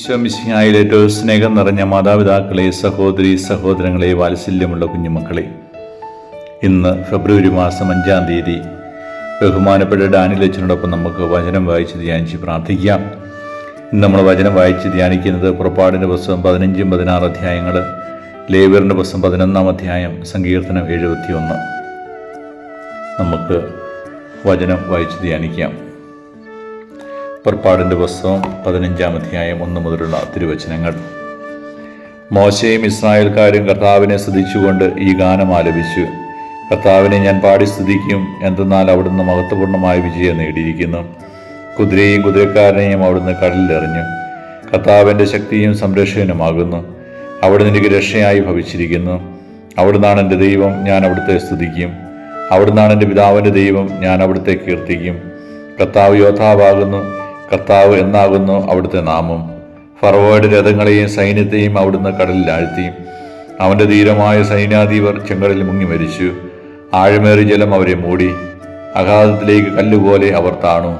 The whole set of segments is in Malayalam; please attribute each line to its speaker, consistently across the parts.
Speaker 1: ഈശോമിശിഹായിൽ ഏറ്റവും സ്നേഹം നിറഞ്ഞ മാതാപിതാക്കളെ, സഹോദരി സഹോദരങ്ങളെ, വാത്സല്യമുള്ള കുഞ്ഞുമക്കളെ, ഇന്ന് ഫെബ്രുവരി മാസം 5-ാം തീയതി ബഹുമാനപ്പെട്ട ഡാനിയൽ അച്ഛനോടൊപ്പം നമുക്ക് വചനം വായിച്ച് ധ്യാനിച്ച് പ്രാർത്ഥിക്കാം. ഇന്ന് നമ്മൾ വചനം വായിച്ച് ധ്യാനിക്കുന്നത് പുറപ്പാടിൻ്റെ പുസ്തകം 15-16 അധ്യായങ്ങൾ, ലേവ്യറിൻ്റെ പുസ്തകം 11-ാം അധ്യായം, സങ്കീർത്തനം 71. നമുക്ക് വചനം വായിച്ച് ധ്യാനിക്കാം. പുറപ്പാടിൻ്റെ പുസ്തകം 15-ാം അധ്യായം 1 മുതലുള്ള തിരുവചനങ്ങൾ. മോശയും ഇസ്രായേൽക്കാരും കർത്താവിനെ സ്തുതിച്ചുകൊണ്ട് ഈ ഗാനം ആലപിച്ചു. കർത്താവിനെ ഞാൻ പാടി സ്തുതിക്കും, എന്തെന്നാൽ അവിടുന്ന് മഹത്വപൂർണ്ണമായ വിജയം നേടിയിരിക്കുന്നു. കുതിരയെയും കുതിരക്കാരനെയും അവിടുന്ന് കടലിലെറിഞ്ഞു. കർത്താവിൻ്റെ ശക്തിയും സംരക്ഷകനുമാകുന്നു. അവിടുന്ന് എനിക്ക് രക്ഷയായി ഭവിച്ചിരിക്കുന്നു. അവിടുന്നാണ് എൻ്റെ ദൈവം, ഞാൻ അവിടുത്തെ സ്തുതിക്കും. അവിടുന്നാണ് എൻ്റെ പിതാവിൻ്റെ ദൈവം, ഞാൻ അവിടുത്തെ കീർത്തിക്കും. കർത്താവ് യോദ്ധാവാകുന്നു, കർത്താവ് എന്നാകുന്നു അവിടുത്തെ നാമം. ഫറവോയുടെ രഥങ്ങളെയും സൈന്യത്തെയും അവിടുന്ന് കടലിൽ ആഴ്ത്തി. അവൻ്റെ ധീരമായ സൈന്യാധിപർ ചെങ്കടലിൽ മുങ്ങി മരിച്ചു. ആഴമേറിയ ജലം അവരെ മൂടി. അഗാധത്തിലേക്ക് കല്ലുപോലെ അവർ താണു.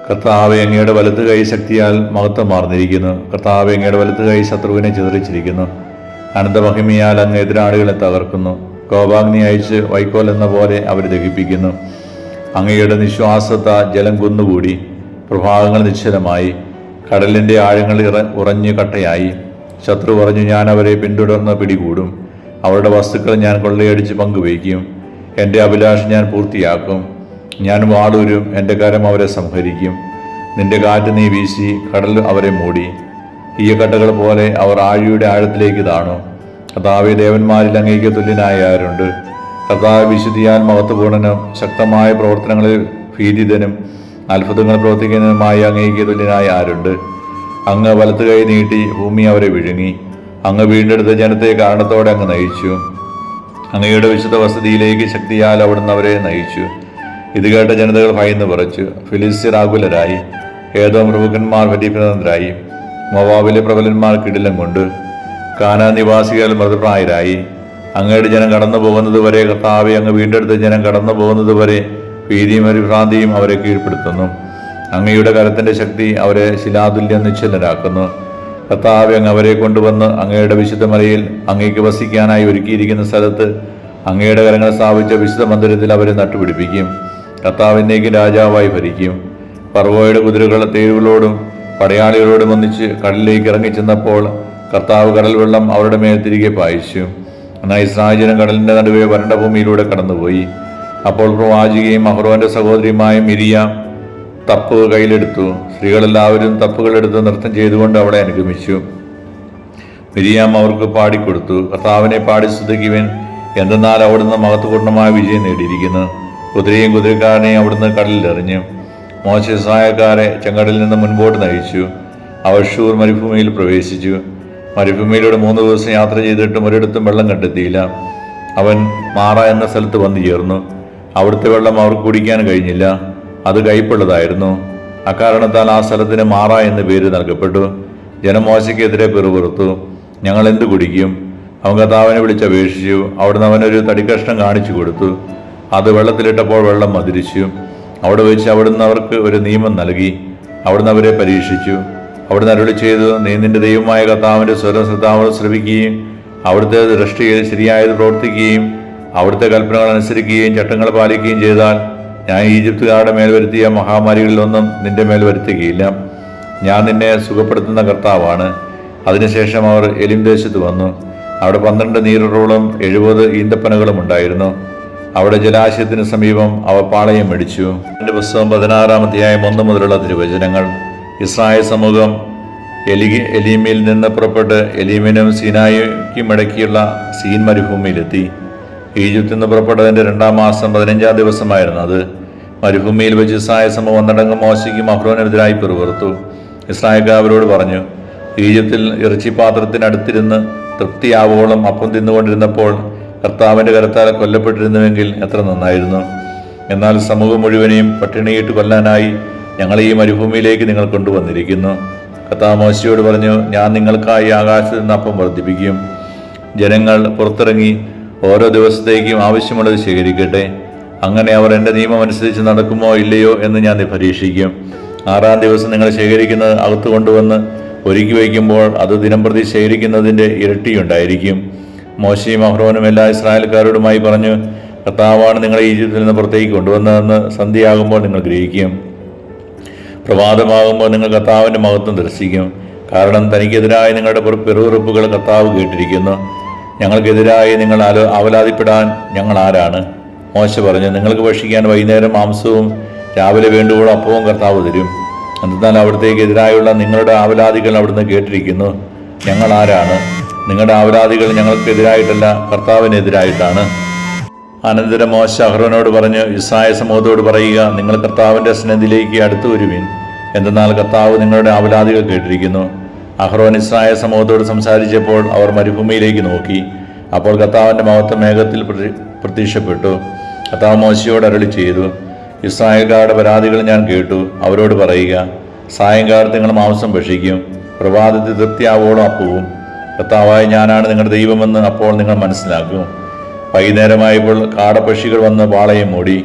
Speaker 1: കർത്താവെ, അങ്ങയുടെ വലത്ത് കൈ ശക്തിയാൽ മഹത്വമാർന്നിരിക്കുന്നു. കർത്താവെ, അങ്ങയുടെ വലത്ത് കൈ ശത്രുവിനെ ചിതറിച്ചിരിക്കുന്നു. അനന്തമഹിമയാൽ അങ്ങ് എതിരാളികളെ തകർക്കുന്നു. കോപാഗ്നി അയച്ച് വൈക്കോൽ എന്ന പോലെ അവരെ ദഹിപ്പിക്കുന്നു. അങ്ങയുടെ നിശ്വാസത്താൽ ജലം കുന്നുകൂടി. പ്രഭാതങ്ങൾ നിശ്ചലമായി. കടലിൻ്റെ ആഴങ്ങൾ ഉറഞ്ഞു കട്ടയായി. ശത്രു പറഞ്ഞു, ഞാൻ അവരെ പിന്തുടർന്ന് പിടികൂടും. അവരുടെ വസ്തുക്കൾ ഞാൻ കൊള്ളയടിച്ച് പങ്കുവയ്ക്കും. എൻ്റെ അഭിലാഷം ഞാൻ പൂർത്തിയാക്കും. ഞാൻ വാളൂരും, എൻ്റെ കരം അവരെ സംഹരിക്കും. നിന്റെ കാറ്റ് നീ വീശി കടൽ അവരെ മൂടി. ഈയക്കട്ടകൾ പോലെ അവർ ആഴിയുടെ ആഴത്തിലേക്ക് താണു. കർത്താവേ, ദേവന്മാരിൽ അങ്ങേക്ക് തുല്യനായ ആരുണ്ട്? കർത്താവ് വിശുദ്ധിയാൽ മഹത്വപൂർണ്ണനും ശക്തമായ പ്രവർത്തനങ്ങളിൽ ഭീതിതനും അത്ഭുതങ്ങൾ പ്രവർത്തിക്കുന്നതുമായ അങ്ങേക്ക് തുല്യനായ ആരുണ്ട്? അങ്ങ് വലത്ത് കൈ നീട്ടി ഭൂമി അവരെ വിഴുങ്ങി. അങ്ങ് വീണ്ടെടുത്ത ജനത്തെ കാരണത്തോടെ അങ്ങ് നയിച്ചു. അങ്ങയുടെ വിശുദ്ധ വസതിയിലേക്ക് ശക്തിയാൽ അവിടുന്ന് അവരെ നയിച്ചു. ഇത് കേട്ട ജനതകൾ ഭയന്ന് വിറച്ചു. ഫിലിസ്ത്യർ ആകുലരായി. ഏതോം പ്രഭുക്കന്മാർ പരിഭ്രാന്തരായി. മോവാബിലെ പ്രബലന്മാർ കിടിലം കൊണ്ട്. കാനാൻ നിവാസികൾ മൃതപ്രായരായി. അങ്ങയുടെ ജനം കടന്നു പോകുന്നത് വരെ, കർത്താവെ, അങ്ങ് വീണ്ടെടുത്ത ജനം കടന്നു പോകുന്നത് വരെ ഭീതിയും പരിഭ്രാന്തിയും അവരെ കീഴ്പ്പെടുത്തുന്നു. അങ്ങയുടെ കരത്തിൻ്റെ ശക്തി അവരെ ശിലാതുല്യം നിശ്ചലരാക്കുന്നു. കർത്താവെ, അങ്ങ് അവരെ കൊണ്ടുവന്ന് അങ്ങയുടെ വിശുദ്ധ മലയിൽ അങ്ങേക്ക് വസിക്കാനായി ഒരുക്കിയിരിക്കുന്ന സ്ഥലത്ത് അങ്ങയുടെ കരങ്ങൾ സ്ഥാപിച്ച വിശുദ്ധ മന്ദിരത്തിൽ അവരെ നട്ടുപിടിപ്പിക്കും. കർത്താവിനേക്ക് രാജാവായി ഭരിക്കും. ഫറവോയുടെ കുതിരകൾ തേരുകളോടും പടയാളികളോടും ഒന്നിച്ച് കടലിലേക്ക് ഇറങ്ങിച്ചെന്നപ്പോൾ കർത്താവ് കടൽ വെള്ളം അവരുടെ മേൽ തിരികെ പായിച്ചു. എന്നാൽ ഇസ്രായേൽ കടലിൻ്റെ നടുവെ വരണ്ട ഭൂമിയിലൂടെ കടന്നുപോയി. അപ്പോൾ പ്രവാചികയും അഹ്റോന്റെ സഹോദരിയുമായ മിരിയാം തപ്പ് കയ്യിലെടുത്തു. സ്ത്രീകളെല്ലാവരും തപ്പുകളെടുത്ത് നൃത്തം ചെയ്തുകൊണ്ട് അവളെ അനുഗമിച്ചു. മിരിയാം അവർക്ക് പാടിക്കൊടുത്തു. കർത്താവിനെ പാടി സ്തുതിക്കുവിൻ, എന്തെന്നാൽ അവിടുന്ന് മഹത്വപൂർണ്ണമായ വിജയം നേടിയിരിക്കുന്നു. കുതിരയും കുതിരക്കാരനെയും അവിടുന്ന് കടലിലെറിഞ്ഞു. മോശ ഇസ്രായേൽക്കാരെ ചെങ്കടലിൽ നിന്ന് മുൻപോട്ട് നയിച്ചു. അവർ ഷൂർ മരുഭൂമിയിൽ പ്രവേശിച്ചു. മരുഭൂമിയിലൂടെ 3 ദിവസം യാത്ര ചെയ്തിട്ടും ഒരിടത്തും വെള്ളം കണ്ടെത്തിയില്ല. അവൻ മാറ എന്ന സ്ഥലത്ത് വന്നു ചേർന്നു. അവിടുത്തെ വെള്ളം അവർക്ക് കുടിക്കാൻ കഴിഞ്ഞില്ല. അത് കയ്പുള്ളതായിരുന്നു. അക്കാരണത്താൽ ആ സ്ഥലത്തിന് മാറ എന്ന് പേര് നൽകപ്പെട്ടു. ജനം മോശയ്ക്കെതിരെ പിറുപിറുത്തു. ഞങ്ങൾ എന്ത് കുടിക്കും? അവൻ കർത്താവിനെ വിളിച്ചപേക്ഷിച്ചു. അവിടുന്ന് അവനൊരു തടിക്കഷ്ണം കാണിച്ചു കൊടുത്തു. അത് വെള്ളത്തിലിട്ടപ്പോൾ വെള്ളം മധുരിച്ചു. അവിടെ വെച്ച് അവിടുന്ന് അവർക്ക് ഒരു നിയമം നൽകി. അവിടുന്ന് അവരെ പരീക്ഷിച്ചു. അവിടുന്ന് അരുളി ചെയ്തു, നീ നിന്റെ ദൈവമായ കർത്താവിൻ്റെ സ്വരം ശ്രദ്ധാവോടെ ശ്രവിക്കുകയും അവിടുത്തെ ദൃഷ്ടിയിൽ ശരിയായത് പ്രവർത്തിക്കുകയും അവിടുത്തെ കൽപ്പനകൾ അനുസരിക്കുകയും ചട്ടങ്ങൾ പാലിക്കുകയും ചെയ്താൽ ഞാൻ ഈജിപ്തുകാരുടെ മേൽ വരുത്തിയ മഹാമാരികളിലൊന്നും നിന്റെ മേൽ വരുത്തുകയില്ല. ഞാൻ നിന്നെ സുഖപ്പെടുത്തുന്ന കർത്താവാണ്. അതിനുശേഷം അവർ എലിം ദേശത്ത് വന്നു. അവിടെ 12 നീരുറവുകളും 70 ഈന്തപ്പനകളും ഉണ്ടായിരുന്നു. അവിടെ ജലാശയത്തിന് സമീപം അവർ പാളയം മേടിച്ചു. എൻ്റെ പുസ്തകം 16-ാം അധ്യായം 1 മുതലുള്ള തിരുവചനങ്ങൾ. ഇസ്രായേൽ സമൂഹം എലീമിൽ നിന്ന് പുറപ്പെട്ട് എലീമിനും സീനായിക്കും ഇടയ്ക്കുള്ള സീൻ മരുഭൂമിയിലെത്തി. ഈജിപ്തിൽ നിന്ന് പുറപ്പെട്ടതിൻ്റെ 2-ാം മാസം 15-ാം ദിവസമായിരുന്നു അത്. മരുഭൂമിയിൽ വെച്ച് ഇസ്രായേൽ സമൂഹം ഒന്നടങ്കം മോശയ്ക്കും അഹ്റോനെതിരായി പിറുപിറുത്തു. ഇസ്രായേൽക്കാർ അവരോട് പറഞ്ഞു, ഈജിപ്തിൽ ഇറച്ചിപ്പാത്രത്തിനടുത്തിരുന്ന് തൃപ്തിയാവോളം അപ്പം തിന്നുകൊണ്ടിരുന്നപ്പോൾ കർത്താവിൻ്റെ കരത്താൽ കൊല്ലപ്പെട്ടിരുന്നുവെങ്കിൽ എത്ര നന്നായിരുന്നു. എന്നാൽ സമൂഹം മുഴുവനെയും പട്ടിണിയിട്ട് കൊല്ലാനായി ഞങ്ങളെ ഈ മരുഭൂമിയിലേക്ക് നിങ്ങൾ കൊണ്ടുവന്നിരിക്കുന്നു. കർത്താവ് മോശയോട് പറഞ്ഞു, ഞാൻ നിങ്ങൾക്കായി ആകാശത്ത് നിന്ന് അപ്പം വർദ്ധിപ്പിക്കും. ജനങ്ങൾ പുറത്തിറങ്ങി ഓരോ ദിവസത്തേക്കും ആവശ്യമുള്ളത് ശേഖരിക്കട്ടെ. അങ്ങനെ അവർ എൻ്റെ നിയമം അനുസരിച്ച് നടക്കുമോ ഇല്ലയോ എന്ന് ഞാൻ പരീക്ഷിക്കും. 6-ാം ദിവസം നിങ്ങൾ ശേഖരിക്കുന്നത് അകത്ത് കൊണ്ടുവന്ന് ഒരുക്കി വയ്ക്കുമ്പോൾ അത് ദിനംപ്രതി ശേഖരിക്കുന്നതിൻ്റെ ഇരട്ടിയുണ്ടായിരിക്കും. മോശയും അഹ്റോനും എല്ലാ ഇസ്രായേൽക്കാരോടുമായി പറഞ്ഞു, കർത്താവാണ് നിങ്ങളെ ഈജിപ്തിൽ നിന്ന് പുറത്തേക്ക് കൊണ്ടുവന്നതെന്ന് സന്ധ്യയാകുമ്പോൾ നിങ്ങൾ ഗ്രഹിക്കും. പ്രഭാതമാകുമ്പോൾ നിങ്ങൾ കർത്താവിൻ്റെ മഹത്വം ദർശിക്കും. കാരണം തനിക്കെതിരായി നിങ്ങളുടെ പിറുപിറുപ്പുകൾ കർത്താവ് കേട്ടിരിക്കുന്നു. ഞങ്ങൾക്കെതിരായി നിങ്ങൾ അവലാതിപ്പെടാൻ ഞങ്ങൾ ആരാണ്? മോശ പറഞ്ഞു, നിങ്ങൾക്ക് ഭക്ഷിക്കാൻ വൈകുന്നേരം മാംസവും രാവിലെ വേണ്ടുവോളം അപ്പവും കർത്താവ് തരും. എന്നാൽ അവിടത്തേക്ക് എതിരായുള്ള നിങ്ങളുടെ ആവലാദികൾ അവിടുന്ന് കേട്ടിരിക്കുന്നു. ഞങ്ങൾ ആരാണ്? നിങ്ങളുടെ ആവലാദികൾ ഞങ്ങൾക്കെതിരായിട്ടല്ല, കർത്താവിനെതിരായിട്ടാണ്. അനന്തരം മോശ അഹ്റോനോട് പറഞ്ഞു, ഇസ്രായേൽ സമൂഹത്തോട് പറയുക, നിങ്ങൾ കർത്താവിൻ്റെ സന്നിധിയിലേക്ക് അടുത്തു വരുവിൻ. എന്തെന്നാൽ കർത്താവ് നിങ്ങളുടെ ആവലാദികൾ കേട്ടിരിക്കുന്നു. അഹ്റോൻ ഇസ്രായേൽ സമൂഹത്തോട് സംസാരിച്ചപ്പോൾ അവർ മരുഭൂമിയിലേക്ക് നോക്കി. അപ്പോൾ കർത്താവിൻ്റെ മഹത്വം മേഘത്തിൽ പ്രത്യക്ഷപ്പെട്ടു. കർത്താവ് മോശയോട് അരുളി ചെയ്തു, ഇസ്രായേൽക്കാരുടെ പരാതികൾ ഞാൻ കേട്ടു. അവരോട് പറയുക, സായങ്കാലത്ത് നിങ്ങൾ മാംസം ഭക്ഷിക്കും, പ്രഭാതത്തിൽ തൃപ്തിയാവോളം അപ്പവും. കർത്താവായ ഞാനാണ് നിങ്ങളുടെ ദൈവമെന്ന് അപ്പോൾ നിങ്ങൾ മനസ്സിലാക്കും. വൈകുന്നേരമായപ്പോൾ കാടപ്പക്ഷികൾ വന്ന് പാളയം മൂടി.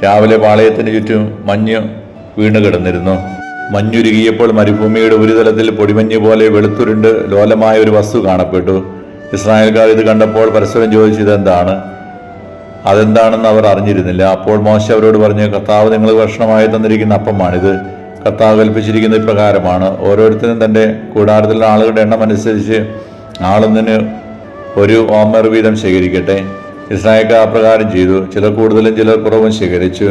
Speaker 1: രാവിലെ പാളയത്തിന് ചുറ്റും മഞ്ഞ് വീണു കിടന്നിരുന്നു. മഞ്ഞുരുകിയപ്പോൾ മരുഭൂമിയുടെ ഉപരിതലത്തിൽ പൊടിമഞ്ഞ് പോലെ വെളുത്തുരുണ്ട് ലോലമായ ഒരു വസ്തു കാണപ്പെട്ടു. ഇസ്രായേൽക്കാർ ഇത് കണ്ടപ്പോൾ പരസ്പരം ചോദിച്ചു, ഇതെന്താണ്? അതെന്താണെന്ന് അവർ അറിഞ്ഞിരുന്നില്ല. അപ്പോൾ മോശ അവരോട് പറഞ്ഞു, കർത്താവ് നിങ്ങൾ ഭക്ഷണമായി തന്നിരിക്കുന്ന അപ്പമാണിത്. കർത്താവ് കൽപ്പിച്ചിരിക്കുന്ന ഇപ്രകാരമാണ്, ഓരോരുത്തരും തൻ്റെ കൂടാരത്തിലുള്ള ആളുകളുടെ എണ്ണം അനുസരിച്ച് ആളൊന്നിന് ഒരു ഓമർ വീതം ശേഖരിക്കട്ടെ. ഇസ്രായേൽക്കാർ അപ്രകാരം ചെയ്തു. ചിലർ കൂടുതലും ചിലർ കുറവും ശേഖരിച്ചു.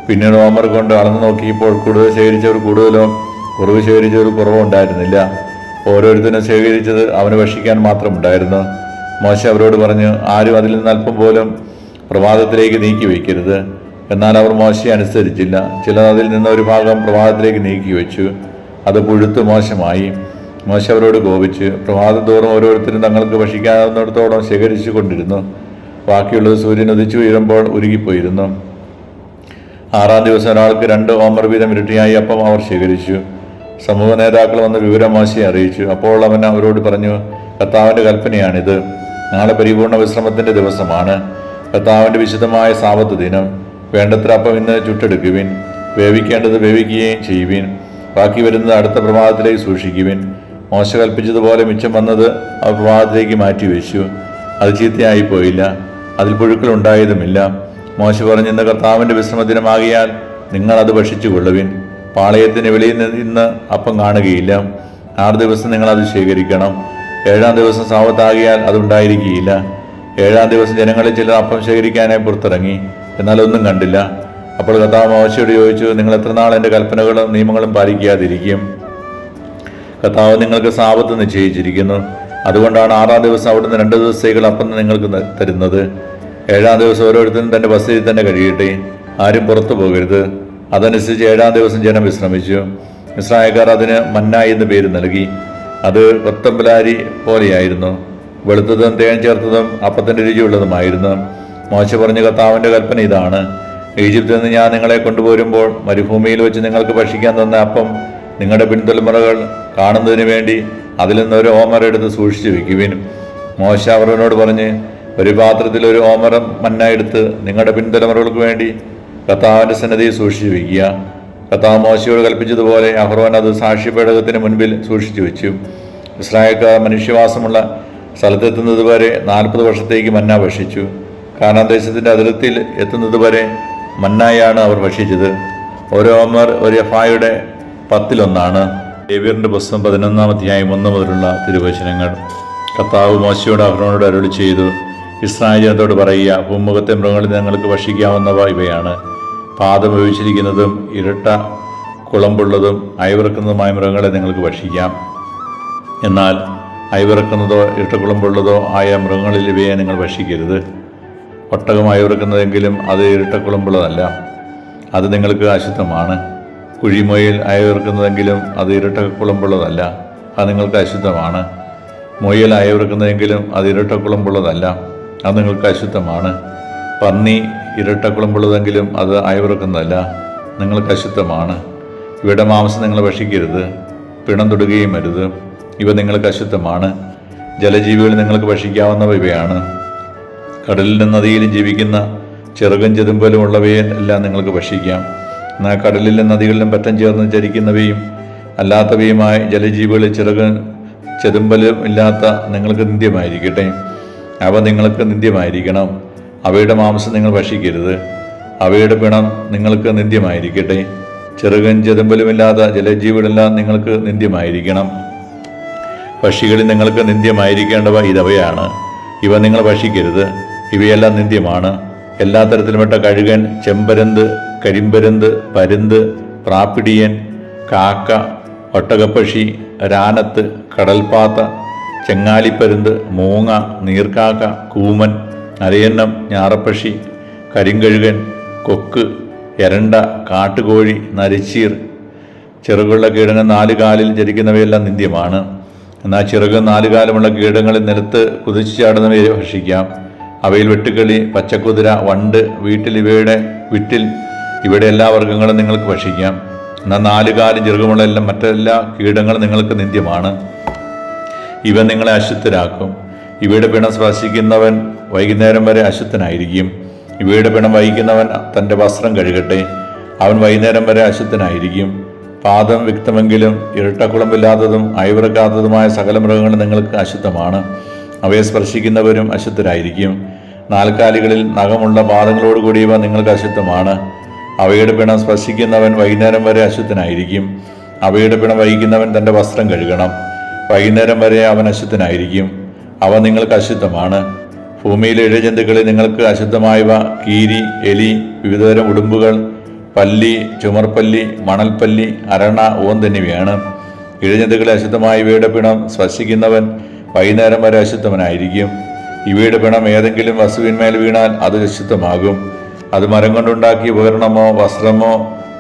Speaker 1: പിന്നീട് ഓമർ കൊണ്ട് അളന്നു നോക്കിയപ്പോൾ കൂടുതൽ ശേഖരിച്ചവർ കൂടുതലോ കുറവ് ശേഖരിച്ചവർ കുറവോ ഉണ്ടായിരുന്നില്ല. ഓരോരുത്തരും ശേഖരിച്ചത് അവന് ഭക്ഷിക്കാൻ മാത്രമുണ്ടായിരുന്നു. മോശ അവരോട് പറഞ്ഞു, ആരും അതിൽ നിന്ന് അല്പം പോലും പ്രഭാതത്തിലേക്ക് നീക്കി വയ്ക്കരുത്. എന്നാൽ അവർ മോശയെ അനുസരിച്ചില്ല. ചിലർ അതിൽ നിന്ന് ഒരു ഭാഗം പ്രഭാതത്തിലേക്ക് നീക്കി വെച്ചു. അത് പുഴുത്ത് മോശമായി. മോശ അവരോട് കോപിച്ച് പ്രഭാതം തോറും ഓരോരുത്തരും തങ്ങൾക്ക് ഭക്ഷിക്കാവുന്നിടത്തോളം ശേഖരിച്ചു കൊണ്ടിരുന്നു. ബാക്കിയുള്ളത് സൂര്യൻ ഉദിച്ചു വീഴുമ്പോൾ ഉരുകിപ്പോയിരുന്നു. 6-ാം ദിവസം ഒരാൾക്ക് 2 ഓമർ വീതം ഇരട്ടിയായി അപ്പം അവർ ശേഖരിച്ചു. സമൂഹ നേതാക്കൾ വന്ന് വിവരം മോശയെ അറിയിച്ചു. അപ്പോൾ അവൻ അവരോട് പറഞ്ഞു, കർത്താവിൻ്റെ കൽപ്പനയാണിത്. നാളെ പരിപൂർണ വിശ്രമത്തിൻ്റെ ദിവസമാണ്, കർത്താവിൻ്റെ വിശുദ്ധമായ സാബത്ത് ദിനം. വേണ്ടത്ര അപ്പം ഇന്ന് ചുട്ടെടുക്കുവിൻ, വേവിക്കേണ്ടത് വേവിക്കുകയും ചെയ്യുവിൻ, ബാക്കി വരുന്നത് അടുത്ത പ്രഭാതത്തിലേക്ക് സൂക്ഷിക്കുവിൻ. മോശ കൽപ്പിച്ചതുപോലെ മിച്ചം വന്നത് അവർ പ്രഭാതത്തിലേക്ക് മാറ്റിവെച്ചു. അത് ചീത്തയായി പോയില്ല, അതിൽ പുഴുക്കൾ ഉണ്ടായതുമില്ല. മോശ പറഞ്ഞു, ഇന്ന് കർത്താവിൻ്റെ വിശ്രമദിനമാകിയാൽ നിങ്ങൾ അത് ഭക്ഷിച്ചു കൊള്ളുവിൻ. പാളയത്തിന് വെളിയിൽ ഇന്ന് അപ്പം കാണുകയില്ല. 6 ദിവസം നിങ്ങൾ അത് ശേഖരിക്കണം. 7-ാം ദിവസം സാവത്താകിയാൽ അതുണ്ടായിരിക്കുകയില്ല. 7-ാം ദിവസം ജനങ്ങളിൽ ചിലർ അപ്പം ശേഖരിക്കാനായി പുറത്തിറങ്ങി, എന്നാൽ ഒന്നും കണ്ടില്ല. അപ്പോൾ കർത്താവ് മോശയോട് ചോദിച്ചു, നിങ്ങൾ എത്ര നാൾ എൻ്റെ കൽപ്പനകളും നിയമങ്ങളും പാലിക്കാതിരിക്കും? കർത്താവ് നിങ്ങൾക്ക് സാബത്ത് നിശ്ചയിച്ചിരിക്കുന്നു. അതുകൊണ്ടാണ് 6-ാം ദിവസം അവിടുന്ന് 2 ദിവസത്തേക്കുള്ള അപ്പം നിങ്ങൾക്ക് തരുന്നത്. 7-ാം ദിവസം ഓരോരുത്തരും തൻ്റെ വസതിയിൽ തന്നെ കഴിയട്ടെ, ആരും പുറത്തു പോകരുത്. അതനുസരിച്ച് 7-ാം ദിവസം ജനം വിശ്രമിച്ചു. ഇസ്രായേൽക്കാർ അതിന് മന്ന എന്ന് പേര് നൽകി. അത് കൊത്തമ്പലാരി പോലെയായിരുന്നു, വെളുത്തതും തേൻ ചേർത്തതും അപ്പത്തിൻ്റെ രുചിയുള്ളതുമായിരുന്നു. മോശ പറഞ്ഞ കർത്താവിൻ്റെ കൽപ്പന ഇതാണ്, ഈജിപ്തിൽ നിന്ന് ഞാൻ നിങ്ങളെ കൊണ്ടുപോരുമ്പോൾ മരുഭൂമിയിൽ വെച്ച് നിങ്ങൾക്ക് ഭക്ഷിക്കാൻ തന്ന അപ്പം നിങ്ങളുടെ പിൻതലമുറകൾ കാണുന്നതിന് വേണ്ടി അതിൽ നിന്ന് ഒരു ഓമർ എടുത്ത് സൂക്ഷിച്ചു വയ്ക്കുവിൻ. മോശ അവരോട് പറഞ്ഞ്, ഒരു പാത്രത്തിൽ ഒരു ഓമരം മന്ന എടുത്ത് നിങ്ങളുടെ പിൻതലമുറകൾക്ക് വേണ്ടി കർത്താവിൻ്റെ സന്നിധിയിൽ സൂക്ഷിച്ചു വയ്ക്കുക. കർത്താവ് മോശയോട് കൽപ്പിച്ചതുപോലെ അഹ്റോൻ അത് സാക്ഷ്യപേടകത്തിന് മുൻപിൽ സൂക്ഷിച്ചു വെച്ചു. ഇസ്രായേൽക്കാർ മനുഷ്യവാസമുള്ള സ്ഥലത്തെത്തുന്നത് വരെ 40 വർഷത്തേക്ക് മന്ന ഭക്ഷിച്ചു. കാനാൻ ദേശത്തിൻ്റെ അതിർത്തിയിൽ എത്തുന്നത് വരെ മന്നായാണ് അവർ ഭക്ഷിച്ചത്. ഓരോ ഓമർ ഒരു എഫായുടെ 10-1. ലേവ്യറിൻ്റെ പുസ്തകം 11-ാം അധ്യായം 1 മുതലുള്ള തിരുവചനങ്ങൾ. കർത്താവ് മോശയോട് അഹ്റോനോട് അരുളി ചെയ്തു, ഇസ്രായേൽ ജനത്തോട് പറയുക, ഭൂമുഖത്തെ മൃഗങ്ങളിൽ നിങ്ങൾക്ക് ഭക്ഷിക്കാവുന്നവ ഇവയാണ്: പാദം ഉപയോഗിച്ചിരിക്കുന്നതും ഇരട്ട കുളമ്പുള്ളതും അയവിറക്കുന്നതുമായ മൃഗങ്ങളെ നിങ്ങൾക്ക് ഭക്ഷിക്കാം. എന്നാൽ അയവിറക്കുന്നതോ ഇരട്ടക്കുളമ്പുള്ളതോ ആയ മൃഗങ്ങളിൽ ഇവയെ നിങ്ങൾ ഭക്ഷിക്കരുത്. ഒട്ടകം അയവിറക്കുന്നതെങ്കിലും അത് ഇരട്ടക്കുളമ്പുള്ളതല്ല, അത് നിങ്ങൾക്ക് അശുദ്ധമാണ്. കുഴിമൊയിൽ അയവിറക്കുന്നതെങ്കിലും അത് ഇരട്ടക്കുളമ്പുള്ളതല്ല, അത് നിങ്ങൾക്ക് അശുദ്ധമാണ്. മുയൽ അയവിറക്കുന്നതെങ്കിലും അത് ഇരട്ടക്കുളമ്പുള്ളതല്ല, അത് നിങ്ങൾക്ക് അശുദ്ധമാണ്. പന്നി ഇരട്ടക്കുളമ്പുള്ളതെങ്കിലും അത് അയവിറക്കുന്നതല്ല, നിങ്ങൾക്ക് അശുദ്ധമാണ്. ഇവയുടെ മാംസം നിങ്ങൾ ഭക്ഷിക്കരുത്, പിണം തൊടുകയും അരുത്, ഇവ നിങ്ങൾക്ക് അശുദ്ധമാണ്. ജലജീവികൾ നിങ്ങൾക്ക് ഭക്ഷിക്കാവുന്നവ ഇവയാണ്: കടലിലും നദിയിലും ജീവിക്കുന്ന ചെറുകും ചെതുമ്പലും ഉള്ളവയെ എല്ലാം നിങ്ങൾക്ക് ഭക്ഷിക്കാം. എന്നാൽ കടലിലും നദികളിലും പറ്റം ചേർന്ന് ചരിക്കുന്നവയും അല്ലാത്തവയുമായി ജലജീവികളിൽ ചെതുമ്പലും ഇല്ലാത്ത നിങ്ങൾക്ക് നിന്ദ്യമായിരിക്കട്ടെ. അവ നിങ്ങൾക്ക് നിന്ദ്യമായിരിക്കണം. അവയുടെ മാംസം നിങ്ങൾ ഭക്ഷിക്കരുത്. അവയുടെ പിണം നിങ്ങൾക്ക് നിന്ദ്യമായിരിക്കട്ടെ. ചെതുമ്പലുമില്ലാത്ത ജലജീവികളെല്ലാം നിങ്ങൾക്ക് നിന്ദ്യമായിരിക്കണം. പക്ഷികളിൽ നിങ്ങൾക്ക് നിന്ദ്യമായിരിക്കേണ്ടവ ഇതവയാണ്. ഇവ നിങ്ങൾ ഭക്ഷിക്കരുത്. ഇവയെല്ലാം നിന്ദ്യമാണ്. എല്ലാ തരത്തിലുംപ്പെട്ട കഴുകൻ, ചെമ്പരുന്ത്, കരിമ്പരുന്ത്, പരുന്ത്, പ്രാപ്പിടിയൻ, കാക്ക, ഒട്ടകപ്പക്ഷി, രാനത്ത്, കടൽപ്പാത്ത, ചെങ്ങാലിപ്പരുന്ത്, മൂങ്ങ, നീർക്കാക്ക, കൂമൻ, അരയന്നം, ഞാറപ്പക്ഷി, കരിങ്കഴുകൻ, കൊക്ക്, എരണ്ട, കാട്ടുകോഴി, നരിച്ചീർ, ചിറകുള്ള കീടങ്ങൾ 4 കാലിൽ ചരിക്കുന്നവയെല്ലാം നിന്ദ്യമാണ്. എന്നാൽ ചിറകും 4 കാലുമുള്ള കീടങ്ങളിൽ നിലത്ത് കുതിച്ചു ചാടുന്നവയെ ഭക്ഷിക്കാം. അവയിൽ വെട്ടുക്കിളി, പച്ചക്കുതിര, വണ്ട്, വിട്ടിൽ ഇവിടെ എല്ലാ വർഗ്ഗങ്ങളും നിങ്ങൾക്ക് ഭക്ഷിക്കാം. എന്നാൽ 4 കാലും ചിറകുമുള്ള മറ്റെല്ലാ കീടങ്ങളും നിങ്ങൾക്ക് നിന്ദ്യമാണ്. ഇവ നിങ്ങളെ അശുദ്ധരാക്കും. ഇവയുടെ പിണം സ്പർശിക്കുന്നവൻ വൈകുന്നേരം വരെ അശുദ്ധനായിരിക്കും. ഇവയുടെ പിണം വഹിക്കുന്നവൻ തൻ്റെ വസ്ത്രം കഴുകട്ടെ. അവൻ വൈകുന്നേരം വരെ അശുദ്ധനായിരിക്കും. പാദം വ്യക്തമെങ്കിലും ഇരട്ടക്കുളമ്പില്ലാത്തതും അയവിറക്കാത്തതുമായ സകല മൃഗങ്ങളും നിങ്ങൾക്ക് അശുദ്ധമാണ്. അവയെ സ്പർശിക്കുന്നവരും അശുദ്ധരായിരിക്കും. 4 കാലുകളിൽ നഖമുള്ള പാദങ്ങളോടുകൂടിയവ നിങ്ങൾക്ക് അശുദ്ധമാണ്. അവയുടെ പിണം സ്പർശിക്കുന്നവൻ വൈകുന്നേരം വരെ അശുദ്ധനായിരിക്കും. അവയുടെ പിണം വഹിക്കുന്നവൻ തൻ്റെ വസ്ത്രം കഴുകണം. വൈകുന്നേരം വരെ അവൻ അശുദ്ധനായിരിക്കും. അവ നിങ്ങൾക്ക് അശുദ്ധമാണ്. ഭൂമിയിലെ ഇഴജന്തുക്കളിൽ നിങ്ങൾക്ക് അശുദ്ധമായവ കീരി, എലി, വിവിധതരം ഉടുമ്പുകൾ, പല്ലി, ചുമർപ്പല്ലി, മണൽപ്പല്ലി, അരണ, ഓന്ത് എന്നിവയാണ്. ഇഴജന്തുക്കളെ അശുദ്ധമായ ഇവയുടെ പിണം സ്പർശിക്കുന്നവൻ വൈകുന്നേരം വരെ അശുദ്ധവനായിരിക്കും. ഇവയുടെ പിണം ഏതെങ്കിലും വസ്തുവിന്മേൽ വീണാൽ അത് അശുദ്ധമാകും. അത് മരം കൊണ്ടുണ്ടാക്കിയ ഉപകരണമോ വസ്ത്രമോ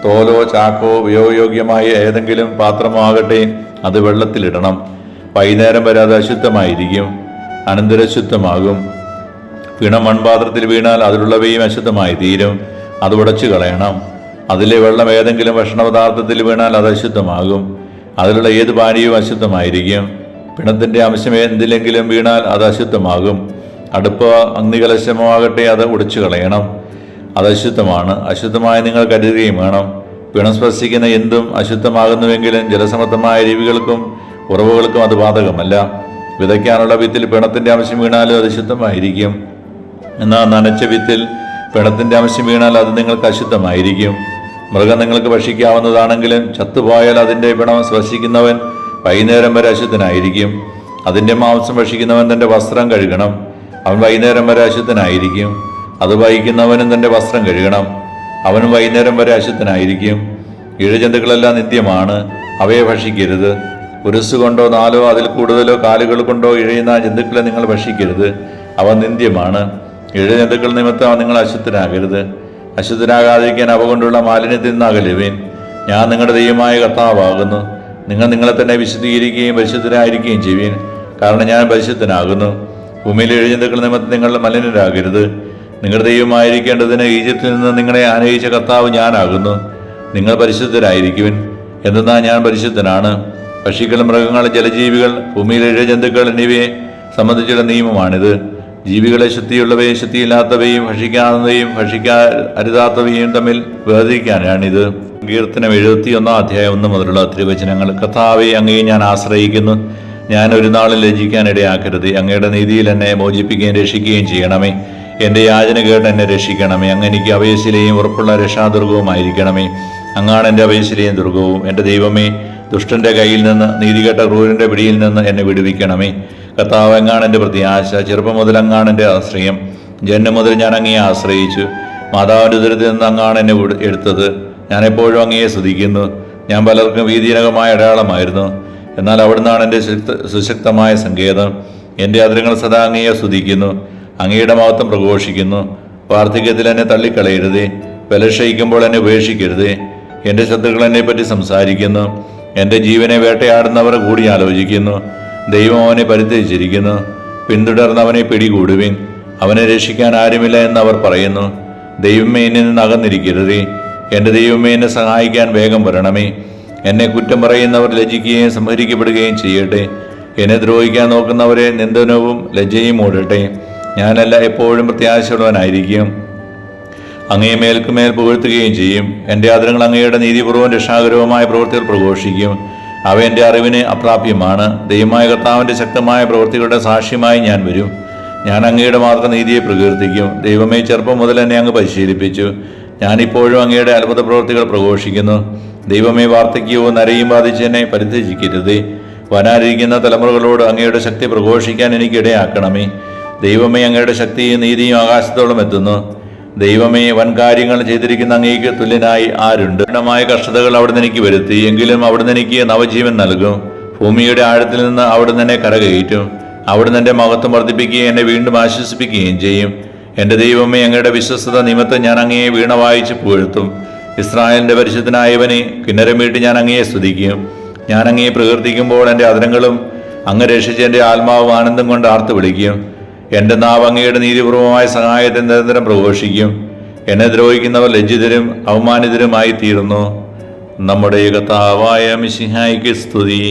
Speaker 1: തോലോ ചാക്കോ ഉപയോഗയോഗ്യമായ ഏതെങ്കിലും പാത്രമോ ആകട്ടെ, അത് വെള്ളത്തിലിടണം. വൈകുന്നേരം വരെ അത് അശുദ്ധമായിരിക്കും, അനന്തരശുദ്ധമാകും. പിണം മൺപാത്രത്തിൽ വീണാൽ അതിലുള്ളവയും അശുദ്ധമായി തീരും. അത് ഉടച്ചു കളയണം. അതിലെ വെള്ളം ഏതെങ്കിലും ഭക്ഷണപദാർത്ഥത്തിൽ വീണാൽ അത് അശുദ്ധമാകും. അതിലുള്ള ഏത് പാനീയവും അശുദ്ധമായിരിക്കും. പിണത്തിൻ്റെ അംശം എന്തിലെങ്കിലും വീണാൽ അത് അശുദ്ധമാകും. അടുപ്പോ അഗ്നികലശമോ ആകട്ടെ, അത് ഉടച്ചു കളയണം. അത് അശുദ്ധമാണ്. അശുദ്ധമായി നിങ്ങൾ കരുതുകയും വേണം. പിണം സ്പർശിക്കുന്ന എന്തും അശുദ്ധമാകുന്നുവെങ്കിലും ജലസമൃദ്ധമായ ജീവികൾക്കും ഉറവുകൾക്കും അത് ബാധകമല്ല. വിതയ്ക്കാനുള്ള വിത്തിൽ പിണത്തിൻ്റെ അംശം വീണാലും അത് ശുദ്ധമായിരിക്കും. എന്നാൽ നനച്ച വിത്തിൽ പിണത്തിൻ്റെ അംശം വീണാൽ അത് നിങ്ങൾക്ക് അശുദ്ധമായിരിക്കും. മൃഗം നിങ്ങൾക്ക് ഭക്ഷിക്കാവുന്നതാണെങ്കിലും ചത്തുപോയാൽ അതിൻ്റെ പിണം സ്പർശിക്കുന്നവൻ വൈകുന്നേരം വരെ അശുദ്ധനായിരിക്കും. അതിൻ്റെ മാംസം ഭക്ഷിക്കുന്നവൻ തൻ്റെ വസ്ത്രം കഴുകണം. അവൻ വൈകുന്നേരം വരെ അശുദ്ധനായിരിക്കും. അത് വഹിക്കുന്നവനും തൻ്റെ വസ്ത്രം കഴുകണം. അവനും വൈകുന്നേരം വരെ അശുദ്ധനായിരിക്കും. ഇഴജന്തുക്കളെല്ലാം നിത്യമാണ്. അവയെ ഭക്ഷിക്കരുത്. ഉരുസ്സുകൊണ്ടോ 4 അതിൽ കൂടുതലോ കാലുകൾ കൊണ്ടോ ഇഴയുന്ന ജന്തുക്കളെ നിങ്ങൾ ഭക്ഷിക്കരുത്. അവ നിന്ദ്യമാണ്. ഇഴജന്തുക്കൾ നിമിത്തം നിങ്ങൾ അശുദ്ധനാകരുത്. അശുദ്ധനാകാതിരിക്കാൻ അവ കൊണ്ടുള്ള മാലിന്യത്തിൽ നിന്ന് അകലുവിൻ. ഞാൻ നിങ്ങളുടെ ദൈവമായ കർത്താവാകുന്നു. നിങ്ങൾ നിങ്ങളെ തന്നെ വിശുദ്ധീകരിക്കുകയും പരിശുദ്ധരായിരിക്കുകയും ചെയ്യുവിൻ. കാരണം ഞാൻ പരിശുദ്ധനാകുന്നു. ഭൂമിയിലെ ഇഴജന്തുക്കൾ നിമിത്തം നിങ്ങൾ മലിനരാകരുത്. നിങ്ങളുടെ ദൈവമായിരിക്കേണ്ടതിന് ഈജിപ്തിൽ നിന്ന് നിങ്ങളെ ആനയിച്ച കർത്താവ് ഞാനാകുന്നു. നിങ്ങൾ പരിശുദ്ധരായിരിക്കുവിൻ, എന്തെന്നാൽ ഞാൻ പരിശുദ്ധനാണ്. പക്ഷികൾ, മൃഗങ്ങൾ, ജലജീവികൾ, ഭൂമിയിലെ ഇഴജന്തുക്കൾ എന്നിവയെ സംബന്ധിച്ചുള്ള നിയമമാണിത്. ജീവികളെ ശുദ്ധിയുള്ളവയും ശുദ്ധിയില്ലാത്തവയും ഭക്ഷിക്കാവുന്നവയും ഭക്ഷിക്കാരുതാത്തവയും തമ്മിൽ വേർതിരിക്കാനാണിത്. കീർത്തനം 71 മുതലുള്ള തിരുവചനങ്ങൾ. കർത്താവേ, അങ്ങയെ ഞാൻ ആശ്രയിക്കുന്നു. ഞാൻ ഒരു നാളും ലജ്ജിക്കാനിടയാക്കരുത്. അങ്ങയുടെ നീതിയിൽ എന്നെ മോചിപ്പിക്കുകയും രക്ഷിക്കുകയും ചെയ്യണമേ. എൻ്റെ യാചന കേട്ട് എന്നെ രക്ഷിക്കണമേ. അങ്ങ് എനിക്ക് അഭയശിലയും ഉറപ്പുള്ള രക്ഷാദുർഗവുമായിരിക്കണമേ. അങ്ങാണ് എൻ്റെ അഭയശിലയും ദുർഗവും. എൻ്റെ ദൈവമേ, ദുഷ്ടന്റെ കയ്യിൽ നിന്ന്, നീതികെട്ട ക്രൂരന്റെ പിടിയിൽ നിന്ന് എന്നെ വിടുവിക്കണമേ. കർത്താവ്, അങ്ങാണ് എൻ്റെ പ്രത്യാശ. ചെറുപ്പം മുതൽ അങ്ങാണ് എൻ്റെ ആശ്രയം. ജന്മം മുതൽ ഞാൻ അങ്ങയെ ആശ്രയിച്ചു. മാതാവിൻ്റെ ഉദരത്തിൽ നിന്ന് അങ്ങാണ് എന്നെ എടുത്തത്. ഞാൻ എപ്പോഴും അങ്ങയെ സ്തുതിക്കുന്നു. ഞാൻ പലർക്കും ഭീതിജനകമായ അടയാളമായിരുന്നു. എന്നാൽ അവിടുന്നാണ് എൻ്റെ സുശക്തമായ സങ്കേതം. എൻ്റെ അതിരങ്ങൾ സദാ അങ്ങയെ സ്തുതിക്കുന്നു. അങ്ങയുടെ മഹത്വം പ്രഘോഷിക്കുന്നു. വാർദ്ധക്യത്തിൽ എന്നെ തള്ളിക്കളയരുതേ. ബലക്ഷയിക്കുമ്പോൾ എന്നെ ഉപേക്ഷിക്കരുതേ. എൻ്റെ ശത്രുക്കൾ എന്നെപ്പറ്റി സംസാരിക്കുന്നു. എൻ്റെ ജീവനെ വേട്ടയാടുന്നവർ കൂടി ആലോചിക്കുന്നു. ദൈവം അവനെ പരിത്യജിച്ചിരിക്കുന്നു. പിന്തുടർന്നവനെ പിടികൂടുവിൻ. അവനെ രക്ഷിക്കാൻ ആരുമില്ല എന്നവർ പറയുന്നു. ദൈവമേ, എന്നിൽ നിന്ന് അകന്നിരിക്കരുതേ. എൻ്റെ ദൈവമേ, എന്നെ സഹായിക്കാൻ വേഗം വരണമേ. എന്നെ കുറ്റം പറയുന്നവർ ലജ്ജിക്കുകയും സംഹരിക്കപ്പെടുകയും ചെയ്യട്ടെ. എന്നെ ദ്രോഹിക്കാൻ നോക്കുന്നവരെ നിന്ദനവും ലജ്ജയും മൂടട്ടെ. ഞാനല്ല, എപ്പോഴും പ്രത്യാശയുള്ളവനായിരിക്കും. അങ്ങയെ മേൽക്കുമേൽ പുകഴ്ത്തുകയും ചെയ്യും. എൻ്റെ ആദരങ്ങൾ അങ്ങയുടെ നീതിപൂർവ്വം രക്ഷാകരവുമായ പ്രവൃത്തികൾ പ്രഘോഷിക്കും. അവ എൻ്റെ അറിവിന് അപ്രാപ്യമാണ്. ദൈവമായ കർത്താവിൻ്റെ ശക്തമായ പ്രവൃത്തികളുടെ സാക്ഷ്യമായി ഞാൻ വരും. ഞാൻ അങ്ങയുടെ മാത്രം നീതിയെ പ്രകീർത്തിക്കും. ദൈവമേ, ചെറുപ്പം മുതൽ എന്നെ അങ്ങ് പരിശീലിപ്പിച്ചു. ഞാനിപ്പോഴും അങ്ങയുടെ അത്ഭുത പ്രവൃത്തികൾ പ്രഘോഷിക്കുന്നു. ദൈവമേ, വാർദ്ധക്യവും നരയും ബാധിച്ച് എന്നെ പരിത്യജിക്കരുതേ. വരാനിരിക്കുന്ന തലമുറകളോട് അങ്ങയുടെ ശക്തി പ്രഘോഷിക്കാൻ എനിക്കിടയാക്കണമേ. ദൈവമേ, അങ്ങയുടെ ശക്തിയും നീതിയും ആകാശത്തോളം എത്തുന്നു. ദൈവമേ, വൻകാര്യങ്ങൾ ചെയ്തിരിക്കുന്ന അങ്ങേക്ക് തുല്യനായി ആരുണ്ട്? കഠിനമായ കഷ്ടതകൾ അവിടുന്ന് എനിക്ക് വരുത്തി, എങ്കിലും അവിടുന്ന് എനിക്ക് നവജീവൻ നൽകും. ഭൂമിയുടെ ആഴത്തിൽ നിന്ന് അവിടുന്ന് എന്നെ കരകയറ്റും. അവിടുന്ന് എൻ്റെ മഹത്വം വർദ്ധിപ്പിക്കുകയും എന്നെ വീണ്ടും ആശ്വസിപ്പിക്കുകയും ചെയ്യും. എൻ്റെ ദൈവമേ, അങ്ങയുടെ വിശ്വസ്തത നിമിത്തം ഞാൻ അങ്ങയെ വീണ വായിച്ച് പുകഴ്ത്തും. ഇസ്രായേലിൻ്റെ പരിശുദ്ധനായവനെ കിന്നരം വീട്ടി ഞാൻ അങ്ങയെ സ്തുതിക്കും. ഞാൻ അങ്ങയെ പ്രകീർത്തിക്കുമ്പോൾ എൻ്റെ അധരങ്ങളും അങ്ങ് രക്ഷിച്ച് എൻ്റെ ആത്മാവ് ആനന്ദം കൊണ്ട് ആർത്തു വിളിക്കും. എൻ്റെ നാവ് അങ്ങയുടെ നീതിപൂർവമായ സഹായത്തെ നിരന്തരം പ്രഘോഷിക്കും. എന്നെ ദ്രോഹിക്കുന്നവർ ലജ്ജിതരും അവമാനിതരുമായി തീർന്നു. നമ്മുടെ കർത്താവായ മിശിഹായ്ക്ക് സ്തുതി.